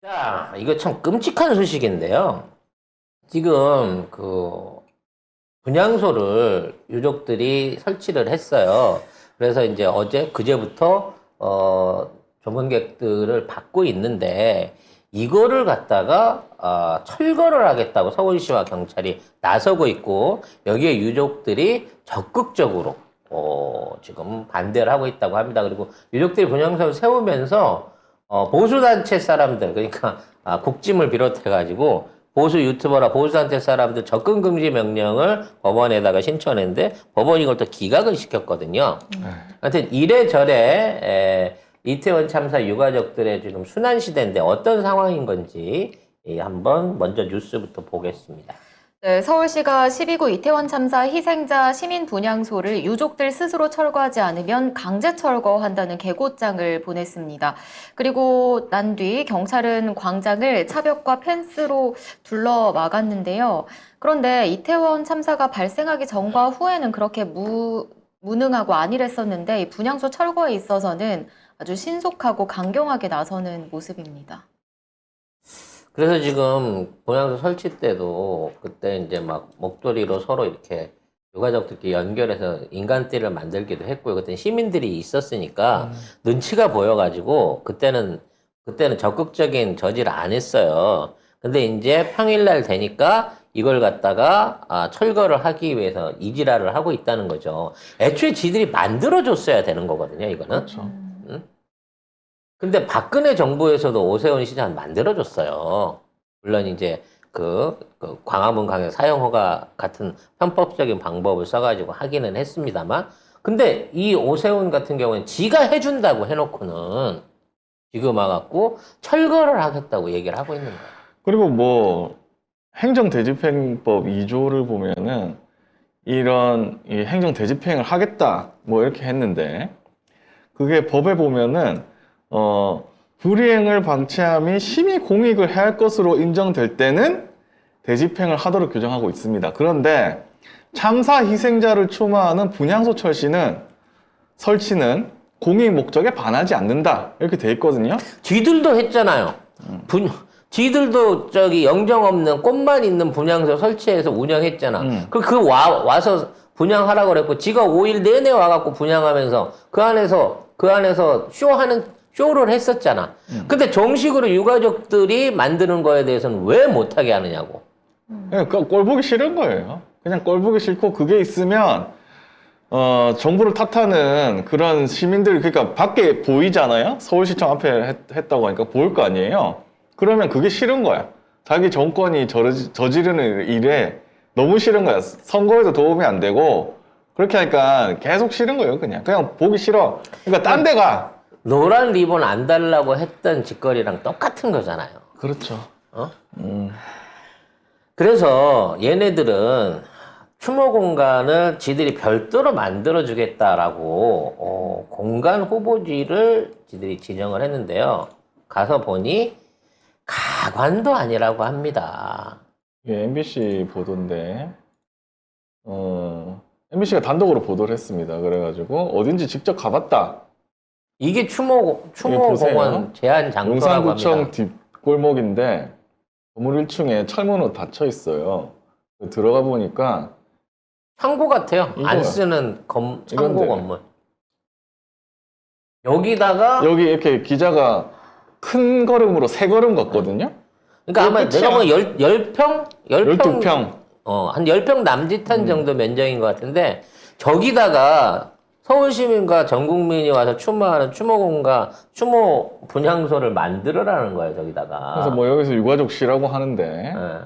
자, 이거 참 끔찍한 소식인데요. 지금 분향소를 유족들이 설치를 했어요. 그래서 이제 그제부터 조문객들을 받고 있는데 이거를 갖다가 철거를 하겠다고 서울시와 경찰이 나서고 있고 여기에 유족들이 적극적으로 지금 반대를 하고 있다고 합니다. 그리고 유족들이 분향소를 세우면서 보수단체 사람들, 그러니까, 국짐을 비롯해가지고, 보수 유튜버나 보수단체 사람들 접근 금지 명령을 법원에다가 신청했는데, 법원이 이걸 또 기각을 시켰거든요. 하여튼, 이래저래, 이태원 참사 유가족들의 지금 순환시대인데 어떤 상황인 건지, 한번 먼저 뉴스부터 보겠습니다. 네, 서울시가 12구 이태원 참사 희생자 시민 분향소를 유족들 스스로 철거하지 않으면 강제 철거한다는 계고장을 보냈습니다. 그리고 난 뒤 경찰은 광장을 차벽과 펜스로 둘러 막았는데요. 그런데 이태원 참사가 발생하기 전과 후에는 그렇게 무능하고 안일했었는데 이 분향소 철거에 있어서는 아주 신속하고 강경하게 나서는 모습입니다. 그래서 지금 분향소 설치 때도 그때 이제 막 목도리로 서로 이렇게 유가족들끼리 연결해서 인간띠를 만들기도 했고요. 그때 시민들이 있었으니까 눈치가 보여가지고 그때는 적극적인 저지를 안 했어요. 근데 이제 평일날 되니까 이걸 갖다가 철거를 하기 위해서 이지랄을 하고 있다는 거죠. 애초에 지들이 만들어줬어야 되는 거거든요, 이거는. 그렇죠. 응? 근데 박근혜 정부에서도 오세훈 시장 만들어줬어요. 물론 이제 광화문 강의 사용허가 같은 편법적인 방법을 써가지고 하기는 했습니다만, 근데 이 오세훈 같은 경우는 지가 해준다고 해놓고는 지금 와갖고 철거를 하겠다고 얘기를 하고 있는 거예요. 그리고 뭐 행정대집행법 2조를 보면은 이런 이 행정대집행을 하겠다 뭐 이렇게 했는데 그게 법에 보면은 불이행을 방치함이 심히 공익을 해할 것으로 인정될 때는 대집행을 하도록 규정하고 있습니다. 그런데 참사 희생자를 추모하는 분향소 설치는 공익 목적에 반하지 않는다 이렇게 돼 있거든요. 쥐들도 했잖아요. 쥐들도 영정 없는 꽃만 있는 분향소 설치해서 운영했잖아. 와서 분양하라고 그랬고, 지가 5일 내내 와갖고 분양하면서 그 안에서 쇼를 했었잖아. 근데 정식으로 유가족들이 만드는 거에 대해서는 왜 못하게 하느냐고. 그러니까 꼴 보기 싫은 거예요. 그냥 꼴 보기 싫고 그게 있으면 정부를 탓하는 그런 시민들이 그러니까 밖에 보이잖아요. 서울시청 앞에 했다고 하니까 보일 거 아니에요. 그러면 그게 싫은 거야. 자기 정권이 저지르는 일에 너무 싫은 거야. 선거에도 도움이 안 되고 그렇게 하니까 계속 싫은 거예요. 그냥 보기 싫어. 그러니까 딴 데 가. 노란 리본 안 달라고 했던 짓거리랑 똑같은 거잖아요. 그렇죠. 그래서 얘네들은 추모 공간을 지들이 별도로 만들어주겠다라고 공간 후보지를 지들이 지정을 했는데요. 가서 보니 가관도 아니라고 합니다. 이게 MBC 보도인데 MBC가 단독으로 보도를 했습니다. 그래가지고 어딘지 직접 가봤다. 이게 추모공원 제한 장소라고 용산구청 합니다. 뒷골목인데 건물 1층에 철문으로 닫혀 있어요. 들어가 보니까 창고 같아요. 안 이거야. 쓰는 창고 이건데. 건물. 여기다가 여기 이렇게 기자가 큰 걸음으로 3걸음 걷거든요. 그러니까 아마 끝이야. 내가 보기엔 10평? 12평. 한 10평 남짓한 정도 면적인 것 같은데 저기다가 서울시민과 전 국민이 와서 추모하는 추모공간, 추모 분향소를 만들으라는 거예요, 저기다가. 그래서 뭐 여기서 유가족시라고 하는데 예.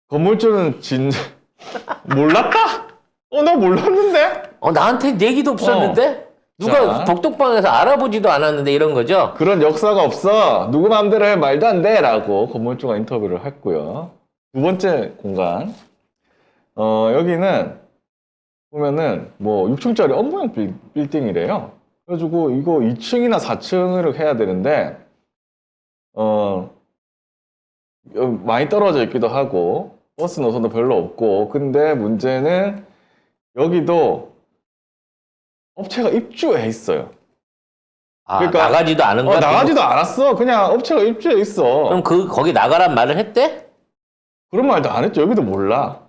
건물주는 몰랐다? 나 몰랐는데? 나한테 얘기도 없었는데? 누가 자. 독독방에서 알아보지도 않았는데 이런 거죠? 그런 역사가 없어. 누구 마음대로 해 말도 안 돼. 라고 건물주가 인터뷰를 했고요. 두 번째 공간. 여기는 보면은 뭐 6층짜리 업무용 빌딩이래요. 그래가지고 이거 2층이나 4층을 해야 되는데 많이 떨어져 있기도 하고 버스 노선도 별로 없고 근데 문제는 여기도 업체가 입주해 있어요. 아, 그러니까- 나가지도 않은 거야? 나가지도 않았어. 그냥 업체가 입주해 있어. 그럼 거기 나가란 말을 했대? 그런 말도 안 했죠. 여기도 몰라.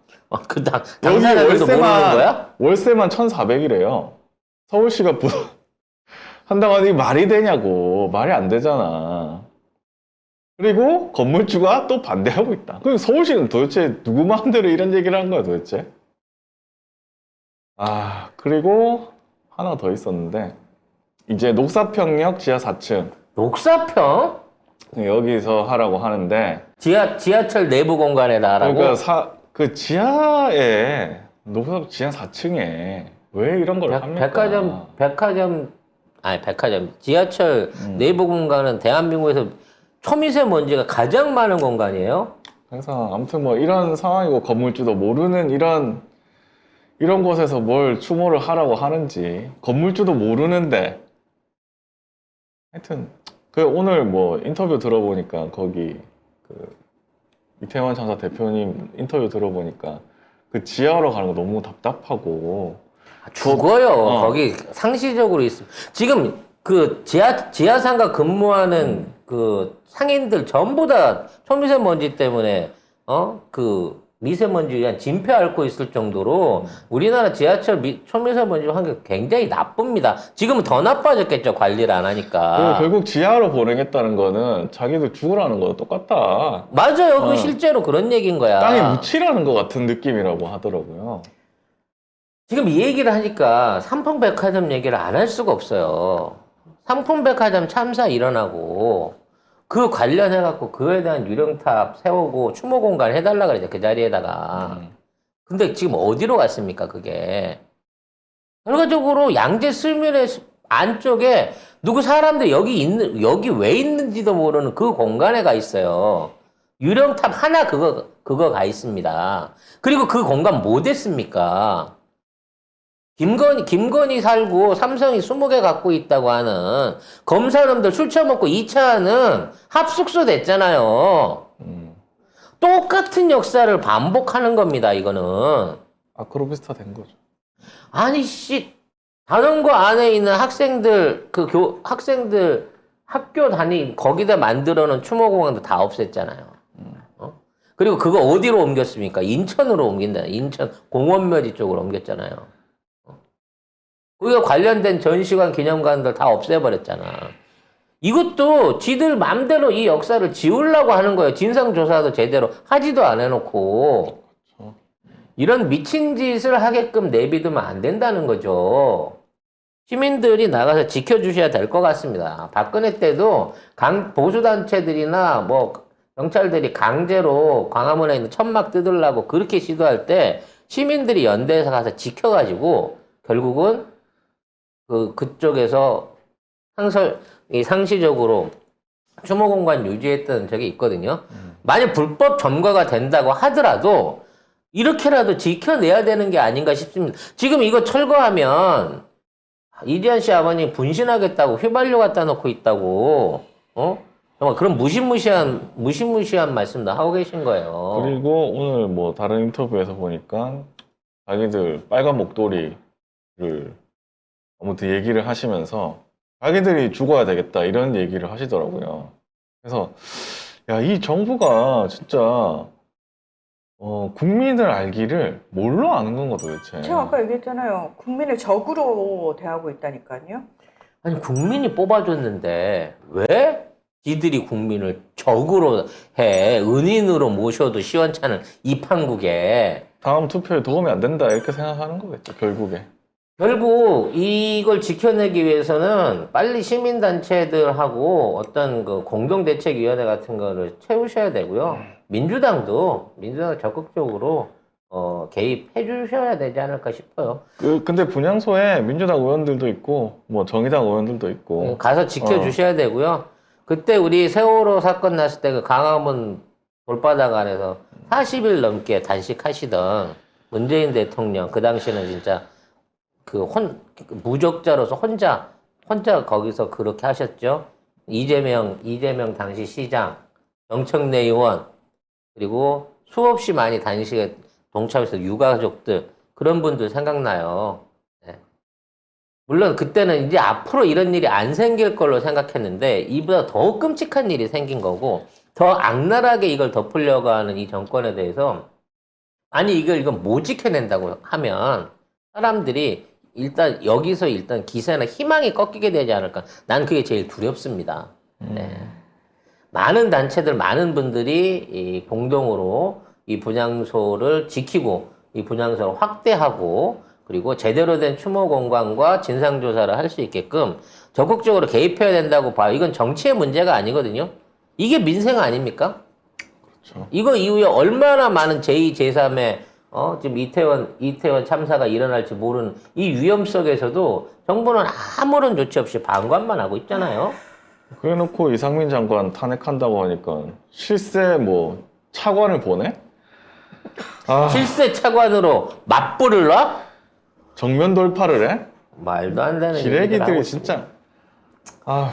그 여기 당사자들도 모르는 거야? 월세만 1,400이래요. 서울시가 한다고 하니 말이 되냐고. 말이 안 되잖아. 그리고 건물주가 또 반대하고 있다. 그럼 서울시는 도대체 누구 마음대로 이런 얘기를 한 거야, 도대체? 아, 그리고 하나 더 있었는데, 이제 녹사평역 지하 4층. 녹사평? 여기서 하라고 하는데, 지하철 내부 공간에다 하라고? 그러니까 그 지하에, 녹사 지하 4층에 왜 이런 걸 합니까? 백화점, 지하철 내부 공간은 대한민국에서 초미세먼지가 가장 많은 공간이에요? 그래서 아무튼 뭐 이런 상황이고 건물주도 모르는 이런 곳에서 뭘 추모를 하라고 하는지 건물주도 모르는데 하여튼 그 오늘 뭐 인터뷰 들어보니까 거기 그 이태원 참사 대표님 인터뷰 들어보니까 그 지하로 가는 거 너무 답답하고 죽어요. 어. 거기 상시적으로 있어. 지금 그 지하상가 근무하는 그 상인들 전부 다 초미세먼지 때문에 그 미세먼지 위한 진폐 앓고 있을 정도로 우리나라 지하철 초미세먼지 환경 굉장히 나쁩니다. 지금은 더 나빠졌겠죠. 관리를 안 그리고 하니까. 결국 지하로 보내겠다는 거는 자기들 죽으라는 거랑 똑같다. 맞아요. 그 실제로 그런 얘기인 거야. 땅에 묻히라는 것 같은 느낌이라고 하더라고요. 지금 이 얘기를 하니까 삼풍백화점 얘기를 안 할 수가 없어요. 삼풍백화점 참사 일어나고 그 관련해갖고 그에 대한 유령탑 세우고 추모 공간 해달라 그러죠. 그 자리에다가. 근데 지금 어디로 갔습니까, 그게? 결과적으로 양재 슬밀의 안쪽에 누구 사람들 여기 왜 있는지도 모르는 그 공간에 가 있어요. 유령탑 하나 그거 가 있습니다. 그리고 그 공간 뭐 됐습니까? 김건희 살고 삼성이 20개 갖고 있다고 하는 검사놈들 술 처먹고 2차는 합숙소 됐잖아요. 똑같은 역사를 반복하는 겁니다, 이거는. 아크로비스타 된 거죠. 아니, 단원고 안에 있는 학생들, 학생들 학교 거기다 만들어 놓은 추모공원도 다 없앴잖아요. 그리고 그거 어디로 옮겼습니까? 인천으로 옮긴다. 인천 공원묘지 쪽으로 옮겼잖아요. 거기가 관련된 전시관, 기념관들 다 없애버렸잖아. 이것도 지들 맘대로 이 역사를 지우려고 하는 거예요. 진상조사도 제대로 하지도 안 해놓고. 이런 미친 짓을 하게끔 내비두면 안 된다는 거죠. 시민들이 나가서 지켜주셔야 될 것 같습니다. 박근혜 때도 보수단체들이나 뭐 경찰들이 강제로 광화문에 있는 천막 뜯으려고 그렇게 시도할 때 시민들이 연대해서 가서 지켜가지고 결국은 그쪽에서 상시적으로 추모공간 유지했던 적이 있거든요. 만약 불법 점거가 된다고 하더라도 이렇게라도 지켜내야 되는 게 아닌가 싶습니다. 지금 이거 철거하면 이재한 씨 아버님 분신하겠다고 휘발유 갖다 놓고 있다고 정말 그런 무시무시한 말씀도 하고 계신 거예요. 그리고 오늘 뭐 다른 인터뷰에서 보니까 자기들 빨간 목도리를 아무튼 얘기를 하시면서 자기들이 죽어야 되겠다 이런 얘기를 하시더라고요. 그래서 야, 이 정부가 진짜 국민을 알기를 뭘로 아는 건가 도대체. 제가 아까 얘기했잖아요. 국민을 적으로 대하고 있다니까요. 아니 국민이 뽑아줬는데 왜 지들이 국민을 적으로 해? 은인으로 모셔도 시원찮은 이 판국에. 다음 투표에 도움이 안 된다 이렇게 생각하는 거겠죠, 결국에. 결국 이걸 지켜내기 위해서는 빨리 시민단체들하고 어떤 그 공동대책위원회 같은 거를 채우셔야 되고요. 민주당도 적극적으로 개입해 주셔야 되지 않을까 싶어요. 근데 분향소에 민주당 의원들도 있고 뭐 정의당 의원들도 있고 가서 지켜주셔야 되고요. 그때 우리 세월호 사건 났을 때 그 광화문 돌바닥 안에서 40일 넘게 단식하시던 문재인 대통령, 그 당시에는 진짜 무적자로서 혼자 거기서 그렇게 하셨죠. 이재명 당시 시장, 정청래 의원, 그리고 수없이 많이 단식에 동참해서 유가족들, 그런 분들 생각나요. 물론 그때는 이제 앞으로 이런 일이 안 생길 걸로 생각했는데 이보다 더 끔찍한 일이 생긴 거고 더 악랄하게 이걸 덮으려고 하는 이 정권에 대해서 아니 이건 못 지켜낸다고 하면 사람들이 일단 여기서 일단 기세나 희망이 꺾이게 되지 않을까. 난 그게 제일 두렵습니다. 네. 많은 단체들, 많은 분들이 이 공동으로 이 분향소를 지키고 이 분향소를 확대하고 그리고 제대로 된 추모 공간과 진상조사를 할 수 있게끔 적극적으로 개입해야 된다고 봐요. 이건 정치의 문제가 아니거든요. 이게 민생 아닙니까? 그렇죠. 이거 이후에 얼마나 많은 제2, 제3의 지금 이태원 참사가 일어날지 모르는 이 위험 속에서도 정부는 아무런 조치 없이 방관만 하고 있잖아요. 그래놓고 이상민 장관 탄핵한다고 하니까 실세 뭐 차관을 보내? 아, 실세 차관으로 맞불을 놔? 정면 돌파를 해? 말도 안 되는 얘기들 하고 기레기들이 있습니다. 진짜. 아휴.